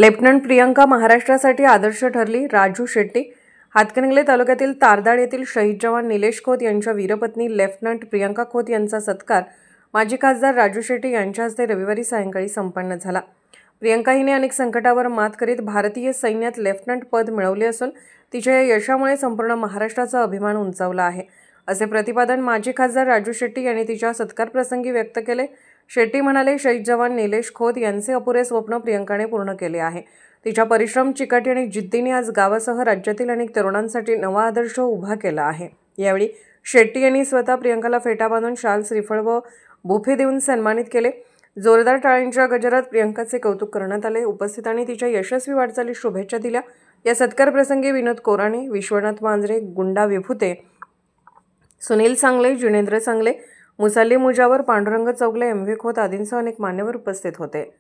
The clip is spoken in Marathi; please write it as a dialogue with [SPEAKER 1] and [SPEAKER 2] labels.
[SPEAKER 1] लेफ्टनंट प्रियंका महाराष्ट्रासाठी आदर्श ठरली. राजू शेट्टी. हातकणंगले तालुक्यातील तारदाळ येथील शहीद जवान निलेश खोत यांच्या वीरपत्नी लेफ्टनंट प्रियंका खोत यांचा सत्कार माजी खासदार राजू शेट्टी यांच्या हस्ते रविवारी सायंकाळी संपन्न झाला. प्रियंका हिने अनेक संकटावर मात करीत भारतीय सैन्यात लेफ्टनंट पद मिळवले असून तिच्या या यशामुळे संपूर्ण महाराष्ट्राचा अभिमान उंचावला आहे, असे प्रतिपादन माजी खासदार राजू शेट्टी यांनी तिच्या सत्कारप्रसंगी व्यक्त केले. शेट्टी म्हणाले, शहीद जवान निलेश खोत यांचे अपुरे स्वप्न प्रियंकाने पूर्ण केले आहे. तिच्या परिश्रम, चिकाटी आणि जिद्दीने आज गावासह राज्यातील अनेक तरुणांसाठी नवा आदर्श उभा केला आहे. यावेळी शेट्टी यांनी स्वतः प्रियंकाला फेटा बांधून शाल, श्रीफळ व बुफे देऊन सन्मानित केले. जोरदार टाळ्यांच्या गजरात प्रियंकाचे कौतुक करण्यात आले. उपस्थितांनी तिच्या यशस्वी वाटचालीस शुभेच्छा दिल्या. या सत्कार प्रसंगी विनोद कोराणे, विश्वनाथ मांजरे, गुंडा विभुते, सुनील सांगले, जिनेंद्र सांगले, मुसाल्ली मुजावर, पांडुरंग चौगले, एम व्ही खोत आदींसह अनेक मान्यवर उपस्थित होते.